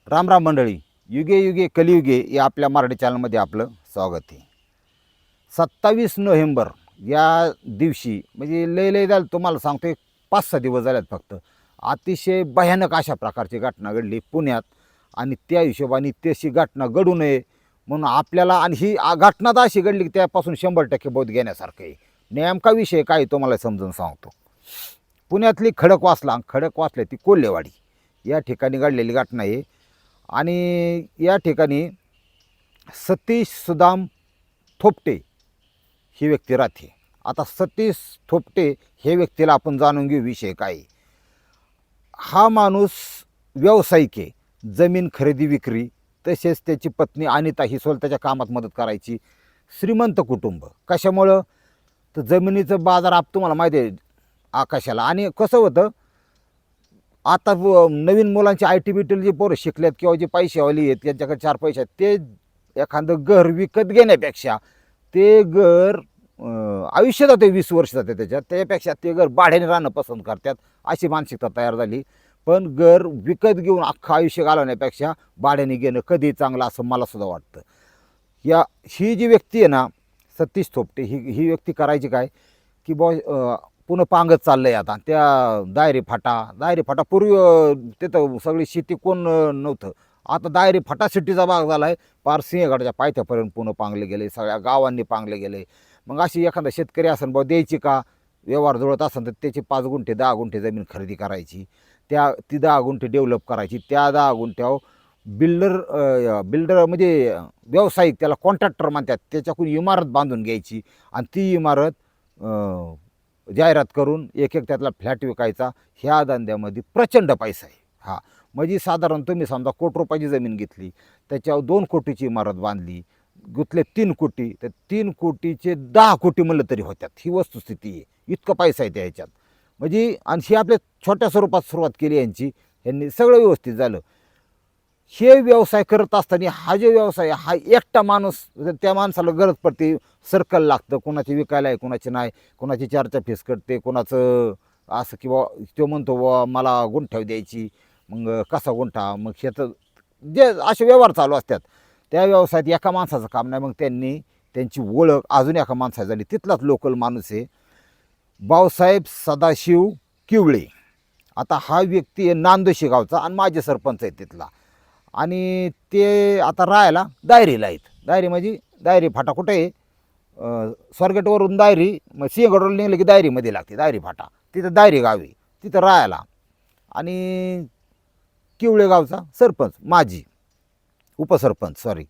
राम राम मंडळी. युगे युगे कलियुगे या आपल्या मराठी चॅनलमध्ये आपलं स्वागत आहे. 27 नोव्हेंबर या दिवशी म्हणजे लय झालं तुम्हाला सांगतो, 5-6 दिवस झालेत फक्त. अतिशय भयानक अशा प्रकारची घटना घडली पुण्यात आणि त्या हिशोबाने तशी घटना घडू नये म्हणून आपल्याला, आणि ही घटना तर अशी घडली की त्यापासून 100% बोध घेण्यासारखं आहे. नेमका विषय काय तुम्हाला समजून सांगतो. पुण्यातली खडकवासला ती कोल्हेवाडी या ठिकाणी घडलेली घटना आहे. आणि या ठिकाणी सतीश सुदाम थोपटे ही व्यक्ती राहते. आता सतीश थोपटे हे व्यक्तीला आपण जाणून घेऊ विषय काय आहे. हा माणूस व्यावसायिक आहे. जमीन खरेदी विक्री, तसेच त्याची पत्नी अनिता ही स्वतःच्या कामात मदत करायची. श्रीमंत कुटुंब. कशामुळं तर जमिनीचं बाजार आप तुम्हाला माहिती आहे आकाशाला. आणि कसं होतं, आता नवीन मुलांचे आय टी बीटीला जे पोरं शिकलेत किंवा जे पैसेवाली आहेत त्यांच्याकडे 4 पैसे आहेत, ते एखादं घर विकत घेण्यापेक्षा ते घर आयुष्य जाते, 20 वर्ष जाते त्याच्यापेक्षा ते घर भाड्याने राहणं पसंत करतात. अशी मानसिकता तयार झाली. पण घर विकत घेऊन अख्खं आयुष्य घालवण्यापेक्षा भाड्याने घेणं कधी चांगलं असं मला सुद्धा वाटतं. ही जी व्यक्ती आहे ना, सतीश थोपटे, ही व्यक्ती करायची काय की पुन्हा पांगत चाललं आहे. आता त्या दायरे फाटा पूर्वी तिथं सगळी शेती कोण नव्हतं. आता दायरे फाटा सिटीचा भाग झाला आहे. पार सिंहगडच्या पायथ्यापर्यंत पुन्हा पांगले गेले, सगळ्या गावांनी पांगले गेले. मग अशी एखादा शेतकरी असेल बुवा द्यायची का, व्यवहार जुळत असेल तर त्याची 5 गुंठे 10 गुंठे जमीन खरेदी करायची. ती 10 गुंठे डेव्हलप करायची. त्या 10 गुंठ्यावर बिल्डर म्हणजे व्यावसायिक, त्याला कॉन्ट्रॅक्टर म्हणतात, त्याच्याकडून इमारत बांधून घ्यायची आणि ती इमारत जाहिरात करून एक त्यातला फ्लॅट विकायचा. ह्या धंद्यामध्ये प्रचंड पैसा आहे. हा म्हणजे साधारण तुम्ही समजा कोटी रुपयाची जमीन घेतली, त्याच्यावर 2 कोटीची इमारत बांधली, गुंतले 3 कोटी, तर 3 कोटीचे 10 कोटी म्हणलं तरी होत्यात. ही वस्तुस्थिती आहे. इतका पैसा आहे त्या ह्याच्यात. म्हणजे आणि ही आपल्या छोट्या स्वरूपात सुरुवात केली यांनी सगळं व्यवस्थित झालं. हे व्यवसाय करत असताना हा जो व्यवसाय, हा एकटा माणूस, त्या माणसाला गरज पडते, सर्कल लागतं, कोणाची विकायला आहे कोणाची नाही, कोणाची चर्चा फीस करते, कोणाचं असं की बाबा तो म्हणतो बाबा मला गुंठ्यावर द्यायची, मग कसा गुंठा, मग शेतं जे असे व्यवहार चालू असतात. त्या व्यवसायात एका माणसाचं काम नाही. मग त्यांची ओळख अजून एका माणसाची झाली. तिथलाच लोकल माणूस आहे, भाऊसाहेब सदाशिव किवळे. आता हा व्यक्ती आहे नांदोशी गावचा आणि माझे सरपंच आहे तिथला. आणि ते आता राहायला दायरीला आहेत. दायरी म्हणजे दायरी फाटा कुठे आहे, स्वारगेटवरून दायरी, मग सिंहगडवरून निघलं की दायरीमध्ये लागते दायरी फाटा. तिथं दायरी गावी, तिथं राहायला. आणि किवळे गावचा सरपंच, माजी उपसरपंच सॉरी.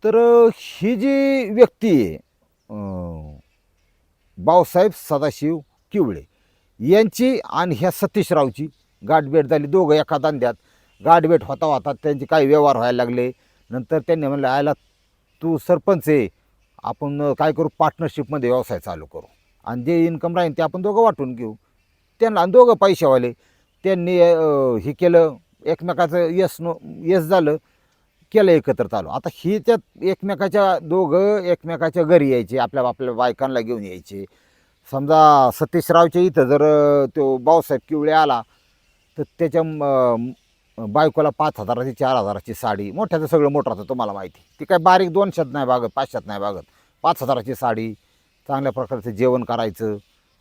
तर ही जी व्यक्ती आहे भाऊसाहेब सदाशिव किवळे, यांची आणि ह्या सतीशरावची गाठभेट झाली. दोघं एका धंद्यात गाठभेट होता त्यांचे काही व्यवहार व्हायला लागले. नंतर त्यांनी म्हणलं, आयला तू सरपंच आहे, आपण काय करू, पार्टनरशिपमध्ये व्यवसाय चालू करू आणि जे इन्कम राहील ते आपण दोघं वाटून घेऊ. त्यांना दोघं पैशावाले. त्यांनी हे केलं, एकमेकाचं यस झालं, केलं एकत्र चालू. आता ही त्यात दोघं एकमेकाच्या घरी यायचे, आपल्या बायकांना घेऊन यायचे. समजा सतीशरावच्या इथं जर तो भाऊसाहेब किवळे आला तर त्याच्या बायकोला 5,000ची 4,000ची साडी, मोठ्याचं सगळं मोठं राहतं तुम्हाला माहिती. ती काय बारीक 200 नाही भागत, 500 नाही भागत. 5,000ची साडी, चांगल्या प्रकारचं जेवण करायचं,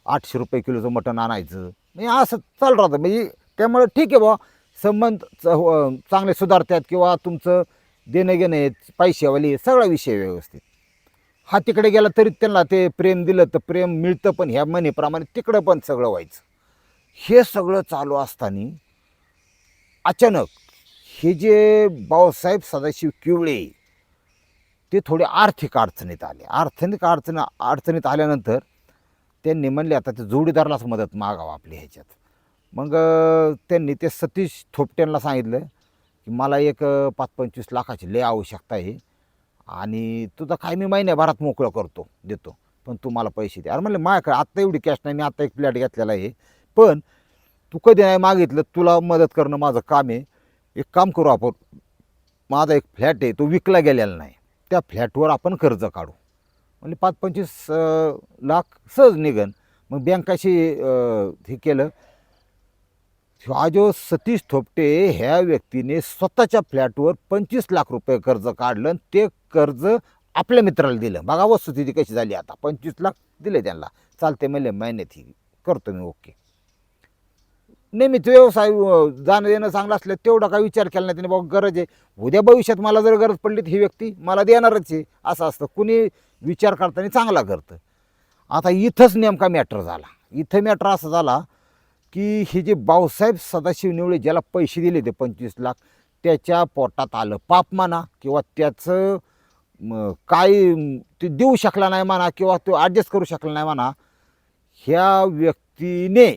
800 रुपये किलोचं मटण आणायचं. म्हणजे असं चालू राहतं. म्हणजे त्यामुळे ठीक आहे बुवा, संबंध चांगले सुधारतात किंवा तुमचं देणं घेणं पैशावाली सगळा विषय व्यवस्थित. हा तिकडे गेला तरी त्यांना ते प्रेम दिलं तर प्रेम मिळतं, पण ह्या म्हणीप्रमाणे तिकडं पण सगळं व्हायचं. हे सगळं चालू असताना अचानक हे जे भाऊसाहेब सदाशिव किवळे, ते थोडे आर्थिक अडचणीत आले. अडचणीत आल्यानंतर त्यांनी म्हणले आता ते जोडीदारालाच मदत मागावं आपल्या ह्याच्यात. मग त्यांनी ते सतीश थोपट्यांना सांगितलं की मला एक 5-25 लाखाची लय आवश्यकता आहे आणि तुझं काय मी महिन्याभरात मोकळं देतो, पण तू मला पैसे दे. अरे म्हणलं माझ्याकडे आत्ता एवढी कॅश नाही, मी आत्ता एक फ्लॅट घेतलेला आहे, पण तू कधी नाही मागितलं, तुला मदत करणं माझं काम आहे. एक काम करू आपण, माझा एक फ्लॅट आहे तो विकला गेलेला नाही, त्या फ्लॅटवर आपण कर्ज काढू. म्हणजे 5-25 लाख सहज निघन. मग बँकाशी हे केलं, हा जो सतीश थोपटे ह्या व्यक्तीने स्वतःच्या फ्लॅटवर 25 लाख रुपये कर्ज काढलं आणि ते कर्ज आपल्या मित्राला दिलं. बघा वस्तुस्थिती कशी झाली आता. 25 लाख दिले त्यांना, चालते म्हणले महिन्यात ही करतो मी ओके. नेहमीच व्यवसाय जाणं येणं चांगलं असलं तेवढा काय विचार केला नाही त्याने, बाबा गरज आहे उद्या भविष्यात मला जर गरज पडली तर ही व्यक्ती मला देणारच आहे असं असतं. कुणी विचार करताना चांगला करतं. आता इथंच नेमका मॅटर झाला. इथं मॅटर असा झाला की हे जे भाऊसाहेब सदाशिव निवळे ज्याला पैसे दिले ते 25 लाख, त्याच्या पोटात आलं पाप म्हणा किंवा त्याचं काय ते देऊ शकला नाही म्हणा किंवा तो ॲडजस्ट करू शकला नाही म्हणा. ह्या व्यक्तीने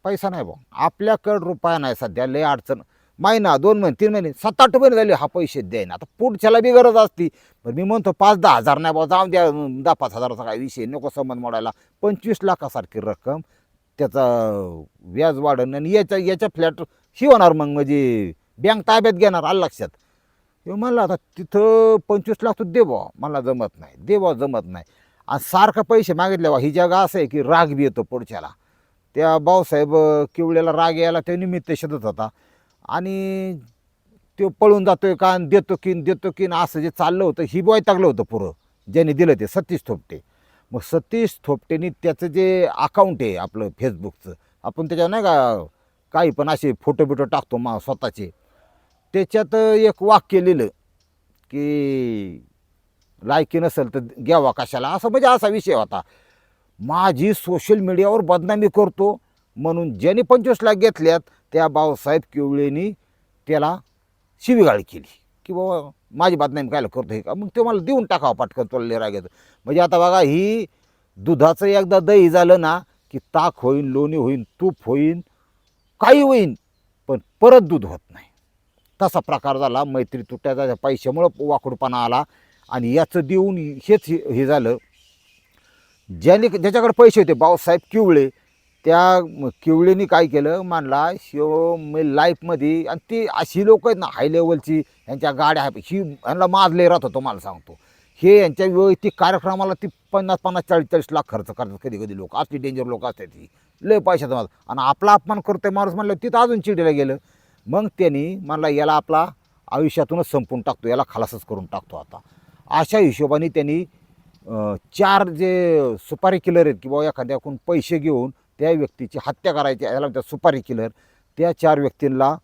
पैसा नाही भाऊ आपल्याकडं रुपया नाही सध्या, लय अडचण. महिना 2 महिने 3 महिने 7-8 महिने झाले हा पैसे द्यायना. आता पुढच्याला बी गरज असती पण मी म्हणतो 5-10 हजार नाही भाऊ जाऊन द्या, 10-5 हजाराचा काय विषय नको संबंध मोडायला. 25 लाखासारखी रक्कम त्याचा व्याज वाढन आणि याच्या फ्लॅट ही होणार मग म्हणजे बँक ताब्यात घेणार आलं लक्षात. हे म्हणलं आता तिथं 25 लाख तर दे बुवा, मला जमत नाही, दे बुवा जमत नाही. आणि सारखं पैसे मागितले बा ही जगा असं आहे की राग बी येतो पुढच्याला. त्या भाऊसाहेब किवळ्याला राग यायला ते निमित्त शोधत होता आणि तो पळून जातोय का देतो की असं जे चाललं होतं ही वैतागलं होतं पुरं ज्याने दिलं ते सतीश थोपटे. मग सतीश थोपटेनी त्याचं जे अकाउंट आहे आपलं फेसबुकचं, आपण त्याच्यावर नाही का काही पण असे फोटो बिटो टाकतो स्वतःचे, त्याच्यात एक वाक्य लिहिलं की लायकी नसेल तर घ्यावा कशाला, असं म्हणजे असा विषय होता. माझी सोशल मीडियावर बदनामी करतो म्हणून ज्याने 25 लाख घेतल्यात त्या भाऊसाहेब किवळेनी त्याला शिवीगाळ केली की बाबा माझी बदनामी कायला करतो हे का, मग ते मला देऊन टाकावं पटकन तुला राग येतं. म्हणजे आता बघा ही दुधाचं एकदा दही झालं ना की ताक होईन, लोणी होईन, तूप होईन, काही होईन पण परत दूध होत नाही. तसा प्रकार झाला. मैत्री तुट्याचा पैशामुळं वाकडूपणा आला आणि याचं देऊन हेच हे झालं. ज्याच्याकडे पैसे होते भाऊसाहेब किवळे, त्या किवळेनी काय केलं मानला शिव मी लाईफमध्ये, आणि ती अशी लोक आहेत ना हाय लेवलची, यांच्या गाड्या ही यांना माजले राहत होतो मला सांगतो. हे यांच्या वैयक्तिक कार्यक्रमाला ती 50-50, 40-40 लाख खर्च करतात कधी कधी लोक. असली डेंजर लोक असतात ती, लय पैशाचा माझा आणि आपला अपमान करतोय माणूस म्हणलं तिथं अजून चिडीला गेलं. मग त्यांनी म्हणला याला आपला आयुष्यातूनच संपून टाकतो, याला खलासच करून टाकतो आता. अशा हिशोबाने त्यांनी 4 जे सुपारी किलर आहेत की बाबा एखाद्याकडून पैसे घेऊन त्या व्यक्तीची हत्या करायची याला त्या सुपारी किलर, त्या 4 व्यक्तींना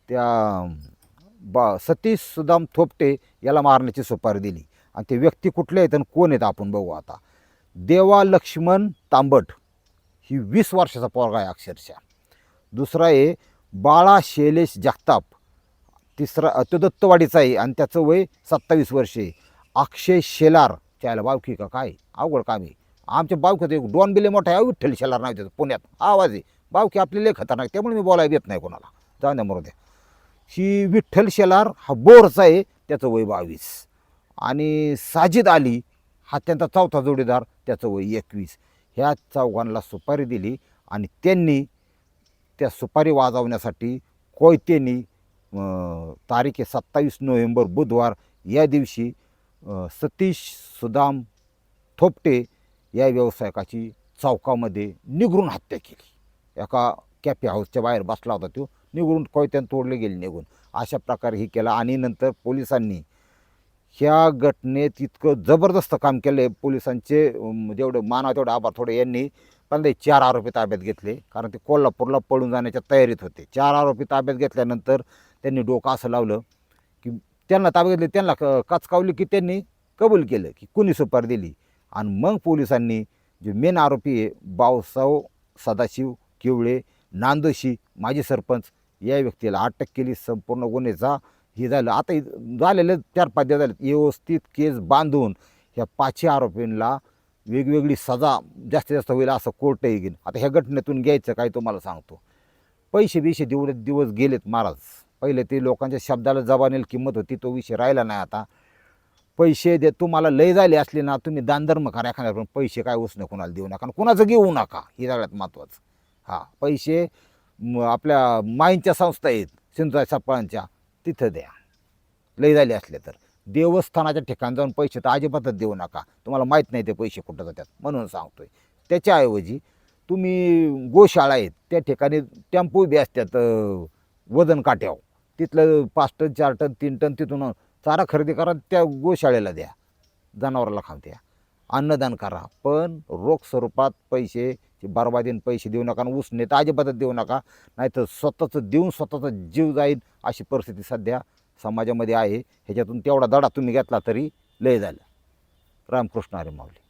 त्या सतीश सुदाम थोपटे याला मारण्याची सुपारी दिली. आणि ते व्यक्ती कुठले आहेत आणि कोण आहेत आपण बघू आता. देवा लक्ष्मण तांबट ही 20 वर्षाचा पोरगा आहे अक्षरशः. दुसरा आहे बाळा शैलेश जगताप, तिसरा तो दत्तवाडीचा आहे आणि त्याचं वय 27 वर्षे. अक्षय शेलार त्याला बावकी का काय अवघड काम आहे. आमच्या बावकीत एक डॉन बिले मोठा आहे विठ्ठल शेलार नाव त्याचं, पुण्यात आवाज आहे. बावकी आपली लय खतरनाक त्यामुळे मी बोलायला देत नाही कोणाला, जाऊन द्या मरू द्या. ही विठ्ठल शेलार हा बोरचा आहे, त्याचं वय 22. आणि साजिद अली हा त्यांचा 4था जोडीदार, त्याचं वय 21. ह्या 4घांना सुपारी दिली आणि त्यांनी त्या सुपारी वाजवण्यासाठी कोयतेनी तारीख 27 नोव्हेंबर बुधवार या दिवशी सतीश सुदाम थोपटे या व्यावसायिकाची चौकामध्ये निगरून हत्या केली. एका कॅफे हाऊसच्या बाहेर बसला होता तो, निगरून कोयत्यानं तोडले गेले निघून. अशा प्रकारे हे केलं. आणि नंतर पोलिसांनी ह्या घटनेत इतकं जबरदस्त काम केलं. पोलिसांचे जेवढं मानावं तेवढं आभार. थोडे यांनी पण 4 आरोपी ताब्यात घेतले कारण ते कोल्हापूरला पळून जाण्याच्या तयारीत होते. 4 आरोपी ताब्यात घेतल्यानंतर त्यांनी डोकं असं लावलं की त्यांना ताब्यात घेतले, त्यांना कचकावली की त्यांनी कबूल केलं की कुणी सुपारी दिली. आणि मग पोलिसांनी जे मेन आरोपी आहे भाऊसाहेब सदाशिव किवळे नांदोशी माजी सरपंच या व्यक्तीला अटक केली. संपूर्ण गुन्ह्याचा हे झालं. आता झालेलं 4-5 दिवस झाले व्यवस्थित केस बांधून ह्या 5 आरोपींना वेगवेगळी सजा जास्तीत जास्त होईल असं कोर्टही घेईन. आता ह्या घटनेतून घ्यायचं काय तुम्हाला सांगतो. पैसे दिवस गेलेत महाराज. पहिले ते लोकांच्या शब्दाला जबानीला किंमत होती, तो विषय राहिला नाही आता. पैसे दे तुम्हाला लय झाले असले ना तुम्ही दानधर्म करा एखाद्या, पण पैसे काय उसणं कोणाला देऊ नका, कुणाचं घेऊ नका, हे सगळ्यात महत्त्वाचं. हां, पैसे आपल्या माईंच्या संस्था आहेत सिंधुताई सपकाळांच्या, तिथं द्या लय झाले असले तर. देवस्थानाच्या ठिकाणी जाऊन पैसे तर अजिबातच देऊ नका, तुम्हाला माहीत नाही ते पैसे कुठं जातात म्हणून सांगतोय. त्याच्याऐवजी तुम्ही गोशाळा आहेत त्या ठिकाणी टेम्पो बी असतात वजन काट्यावर, तिथलं 5 टन 4 टन 3 टन तिथून चारा खरेदी करा, त्या गोशाळेला द्या, जनावराला खाऊ द्या, अन्नदान करा. पण रोख स्वरूपात पैसे बरबादीन पैसे देऊ नका आणि उसने तर अजिबातच देऊ नका, नाहीतर स्वतःचं देऊन स्वतःचा जीव जाईल अशी परिस्थिती सध्या समाजामध्ये आहे. ह्याच्यातून तेवढा धडा तुम्ही घेतला तरी लय झालं. रामकृष्ण हरी माऊली.